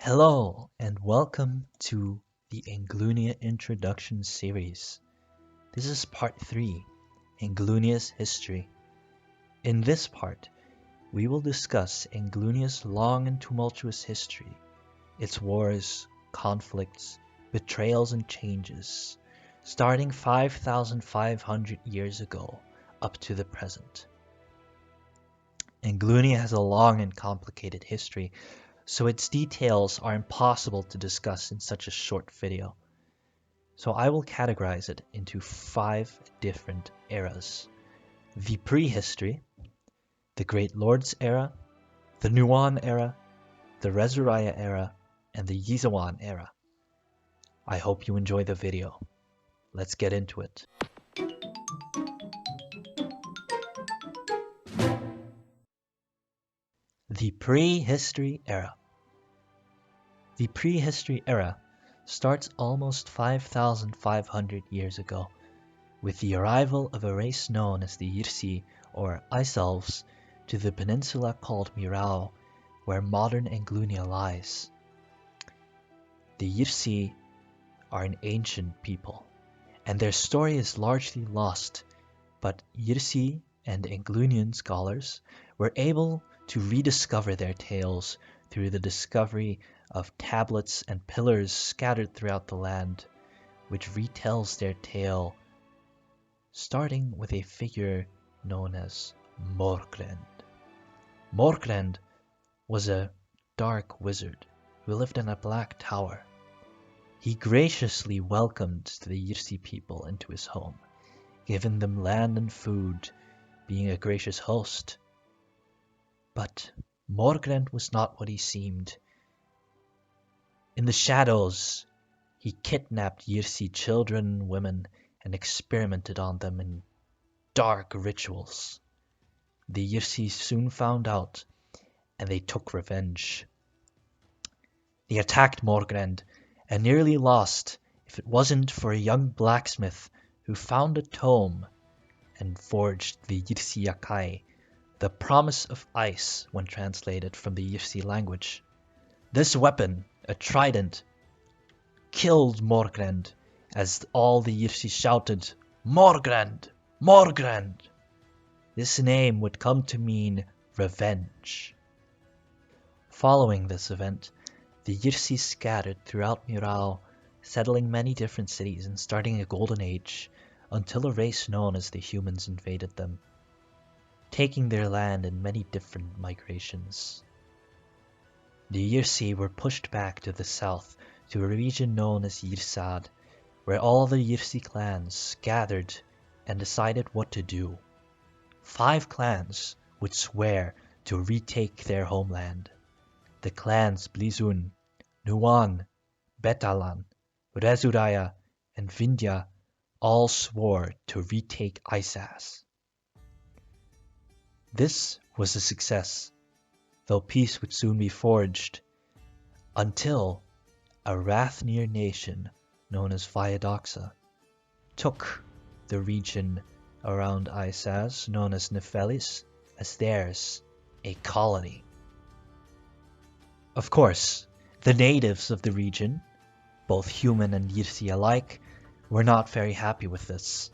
Hello and welcome to the Anglunia Introduction Series. This is part 3, Anglunia's History. In this part, we will discuss Anglunia's long and tumultuous history, its wars, conflicts, betrayals and changes, starting 5,500 years ago up to the present. Anglunia has a long and complicated history, so its details are impossible to discuss in such a short video. So I will categorize it into 5 different eras. The prehistory, the Great Lords era, the Nuan era, the Resuraya era, and the Yizawan era. I hope you enjoy the video. Let's get into it. The prehistory era. The prehistory era starts almost 5,500 years ago, with the arrival of a race known as the Yirsi, or Ice Elves, to the peninsula called Mirau, where modern Anglunia lies. The Yirsi are an ancient people, and their story is largely lost, but Yirsi and Anglunian scholars were able to rediscover their tales through the discovery of tablets and pillars scattered throughout the land, which retells their tale, starting with a figure known as Morkrend. Morkrend was a dark wizard who lived in a black tower. He graciously welcomed the Yirsi people into his home, giving them land and food, being a gracious host. But Morkrend was not what he seemed. In the shadows, he kidnapped Yirsi children and women and experimented on them in dark rituals. The Yirsi soon found out, and they took revenge. They attacked Morkrend and nearly lost if it wasn't for a young blacksmith who found a tome and forged the Yirsi Yakai, the promise of ice when translated from the Yirsi language. This weapon, a trident, killed Morkrend as all the Yirsi shouted, "Morkrend! Morkrend!" This name would come to mean revenge. Following this event, the Yirsi scattered throughout Mirau, settling many different cities and starting a golden age until a race known as the humans invaded them, taking their land in many different migrations. The Yirsi were pushed back to the south to a region known as Yirsad, where all the Yirsi clans gathered and decided what to do. 5 clans would swear to retake their homeland. The clans Blizun, Nuan, Betalan, Resuraya, and Vindhya all swore to retake Isas. This was a success, though peace would soon be forged, until a Rathnir nation known as Viadoxa took the region around Isas, known as Nephelis, as theirs, a colony. Of course, the natives of the region, both human and Yirsi alike, were not very happy with this.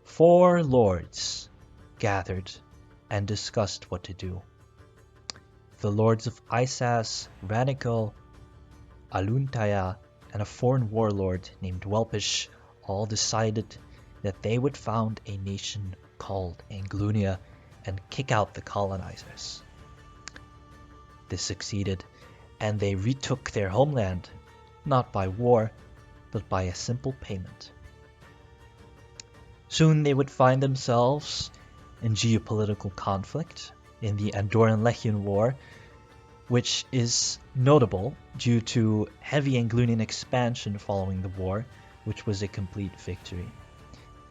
4 lords gathered and discussed what to do. The lords of Isas, Ranico, Aluntaya, and a foreign warlord named Welpish all decided that they would found a nation called Anglunia and kick out the colonizers. This succeeded, and they retook their homeland, not by war, but by a simple payment. Soon they would find themselves in geopolitical conflict in the Andorran Legion War, which is notable due to heavy Anglunian expansion following the war, which was a complete victory.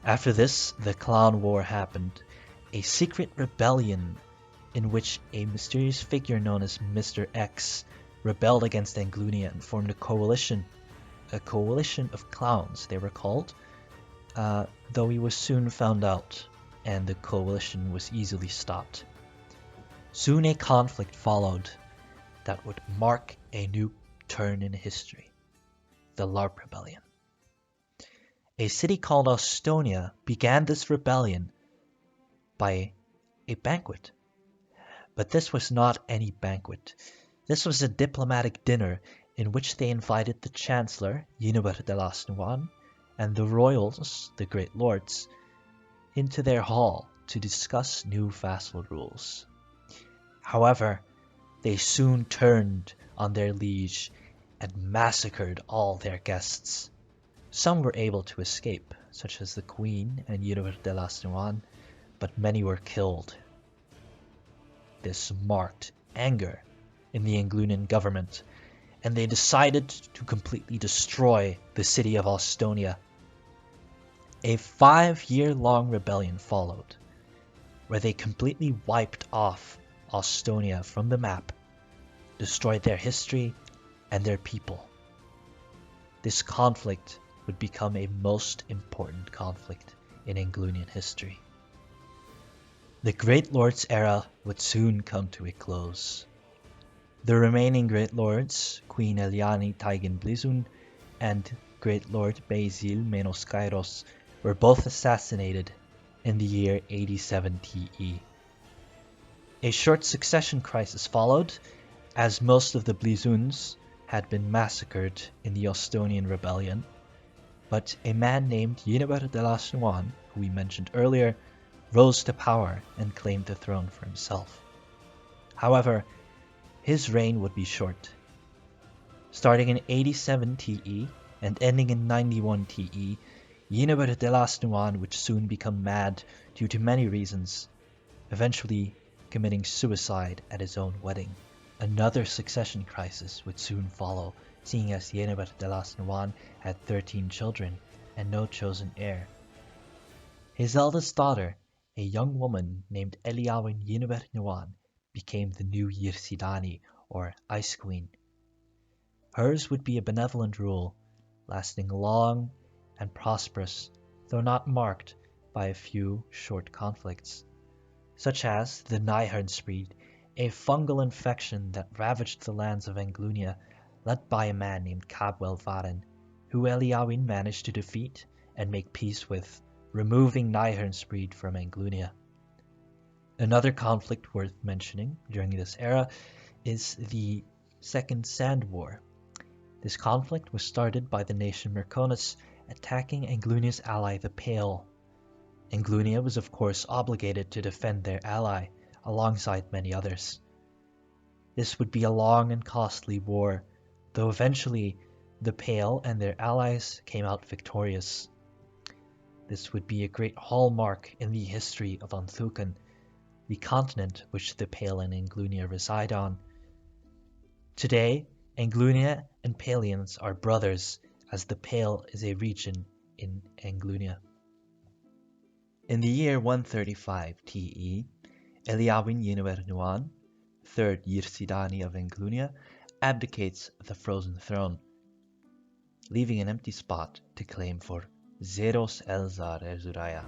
After this, the Clown War happened, a secret rebellion in which a mysterious figure known as Mr. X rebelled against Anglunia and formed a coalition of clowns, they were called, though he was soon found out, and the coalition was easily stopped. Soon a conflict followed. that would mark a new turn in history, the LARP Rebellion. A city called Estonia began this rebellion by a banquet. But this was not any banquet. This was a diplomatic dinner in which they invited the Chancellor, Yinubert de Lasnuan, and the royals, the great lords, into their hall to discuss new vassal rules. However, they soon turned on their liege and massacred all their guests. Some were able to escape, such as the Queen and Yinubert de Lasnuan, but many were killed. This marked anger in the Anglunian government, and they decided to completely destroy the city of Estonia. A 5-year-long rebellion followed, where they completely wiped off Estonia from the map, destroyed their history and their people. This conflict would become a most important conflict in Anglunian history. The Great Lords era would soon come to a close. The remaining Great Lords, Queen Eliani Taigen Blizun and Great Lord Basil Menos Kairos, were both assassinated in the year 87 TE. A short succession crisis followed, as most of the Blizuns had been massacred in the Estonian rebellion, but a man named Yinubert de Lasnuan, who we mentioned earlier, rose to power and claimed the throne for himself. However, his reign would be short. Starting in 87 TE and ending in 91 TE, Yinubert de Lasnuan would soon become mad due to many reasons, eventually committing suicide at his own wedding. Another succession crisis would soon follow, seeing as Yinubert de Lasnuan had 13 children and no chosen heir. His eldest daughter, a young woman named Eliawin Yinubert Nuan, became the new Yirsi or Ice Queen. Hers would be a benevolent rule, lasting long and prosperous, though not marked by a few short conflicts, such as the Nihirnspreed, a fungal infection that ravaged the lands of Anglunia, led by a man named Cabwell Varen, who Eliawin managed to defeat and make peace with, removing Nihirnspreed from Anglunia. Another conflict worth mentioning during this era is the Second Sand War. This conflict was started by the nation Merconus attacking Anglunia's ally the Pale. Anglunia was of course obligated to defend their ally, alongside many others. This would be a long and costly war, though eventually the Pale and their allies came out victorious. This would be a great hallmark in the history of Anthukan, the continent which the Pale and Anglunia reside on. Today, Anglunia and Palians are brothers, as the Pale is a region in Anglunia. In the year 135 TE, Eliawin Yinubert Nuan, third Yirsidani of Anglunia, abdicates the frozen throne, leaving an empty spot to claim for Zeros Elzar Ezuraya.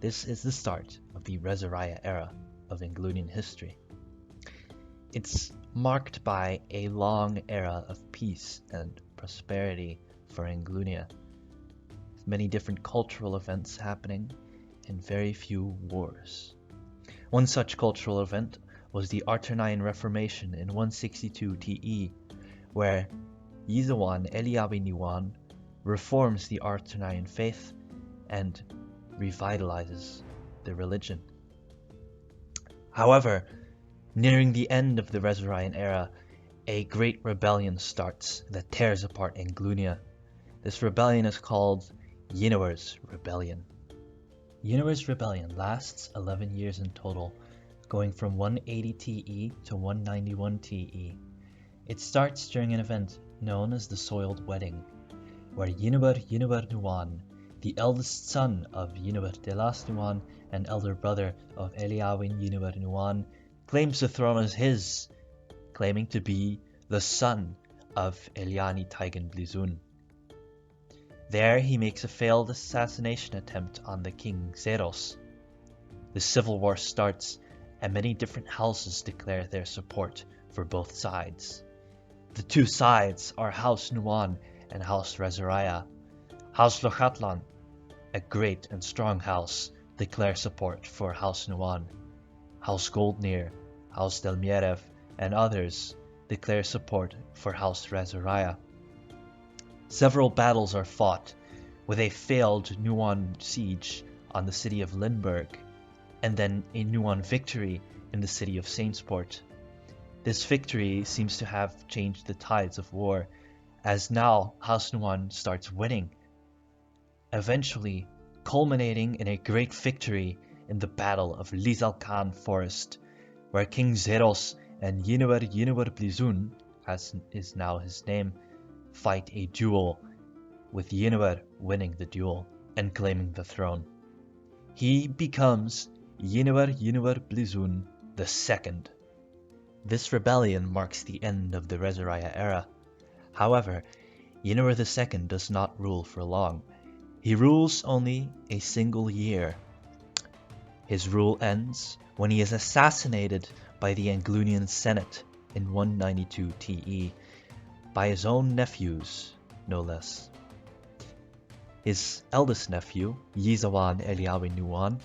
This is the start of the Rezaraya era of Anglunian history. It's marked by a long era of peace and prosperity for Anglunia, with many different cultural events happening and very few wars. One such cultural event was the Arternian Reformation in 162 TE, where Yizawan Eliawin Yuan reforms the Arternian faith and revitalizes the religion. However, nearing the end of the Rezaraian era, a great rebellion starts that tears apart Anglunia. This rebellion is called Yinuwer's Rebellion. Yinuwer's Rebellion lasts 11 years in total, going from 180 TE to 191 TE. It starts during an event known as the Soiled Wedding, where Yinubert Nuan, the eldest son of Yinubert de Lasnuan and elder brother of Eliawin Yinubert Nuan, claims the throne as his, claiming to be the son of Eliani Taigen Blizun. There he makes a failed assassination attempt on the king Zeros. The civil war starts, and many different houses declare their support for both sides. The two sides are House Nuan and House Rezariah. House Lochatlan, a great and strong house, declare support for House Nuan. House Goldnir, House Delmierev, and others declare support for House Rezariah. Several battles are fought, with a failed Nuan siege on the city of Lindbergh, and then a Nuan victory in the city of Saintsport. This victory seems to have changed the tides of war, as now House Nuan starts winning, eventually culminating in a great victory in the Battle of Lizalkan Forest, where King Zeros and Yinwer Blizun, as is now his name, fight a duel, with Yinwer winning the duel and claiming the throne. He becomes Yinwer Blizun II. This rebellion marks the end of the Rezariah era. However, Yinwer II does not rule for long. He rules only a single year. His rule ends when he is assassinated by the Anglunian Senate in 192 TE, by his own nephews, no less. His eldest nephew, Yizawan Eliawi Nuwan,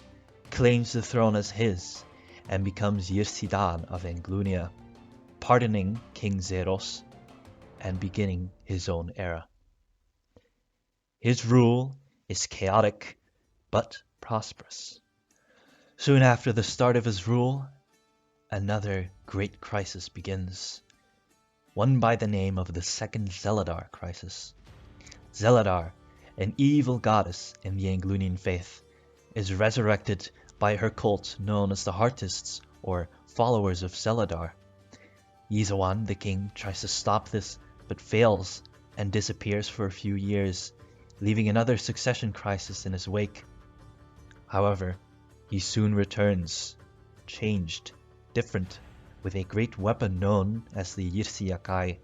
claims the throne as his and becomes Yirsi of Anglunia, pardoning King Zeros and beginning his own era. His rule is chaotic but prosperous. Soon after the start of his rule, another great crisis begins, one by the name of the Second Zeladar Crisis. Zeladar, an evil goddess in the Anglunian faith, is resurrected by her cult known as the Heartists, or followers of Zeladar. Yizawan, the king, tries to stop this, but fails and disappears for a few years, leaving another succession crisis in his wake. However, he soon returns, changed, different, with a great weapon known as the Yirsi.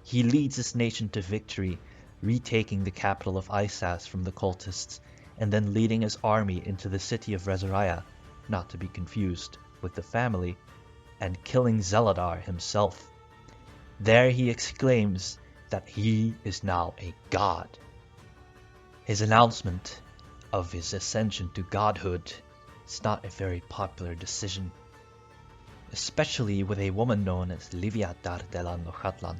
He leads his nation to victory, retaking the capital of Isas from the cultists, and then leading his army into the city of Rezariah, not to be confused with the family, and killing Zeladar himself. There he exclaims that he is now a god. His announcement of his ascension to godhood is not a very popular decision, especially with a woman known as Livia Dardelan Lochatlan,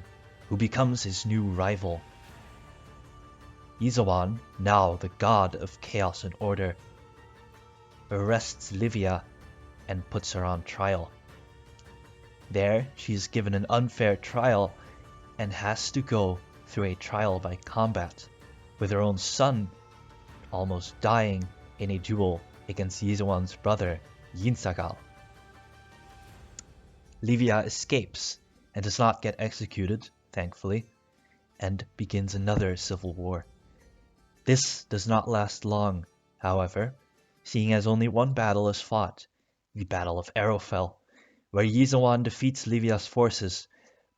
who becomes his new rival. Yizawan, now the god of chaos and order, arrests Livia and puts her on trial. There, she is given an unfair trial and has to go through a trial by combat, with her own son almost dying in a duel against Yizawan's brother, Yinsagal. Livia escapes and does not get executed, thankfully, and begins another civil war. This does not last long, however, seeing as only one battle is fought, the Battle of Arrowfell, where Yizawan defeats Livia's forces,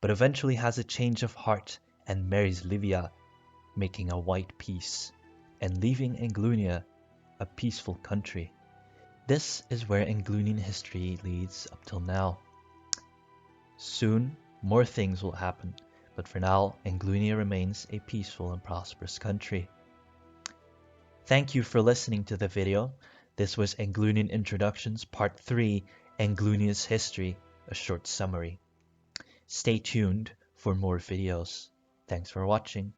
but eventually has a change of heart and marries Livia, making a white peace, and leaving Anglunia a peaceful country. This is where Anglunian history leads up till now. Soon, more things will happen, but for now, Anglunia remains a peaceful and prosperous country. Thank you for listening to the video. This was Anglunian Introductions Part 3, Anglunia's History, a short summary. Stay tuned for more videos. Thanks for watching.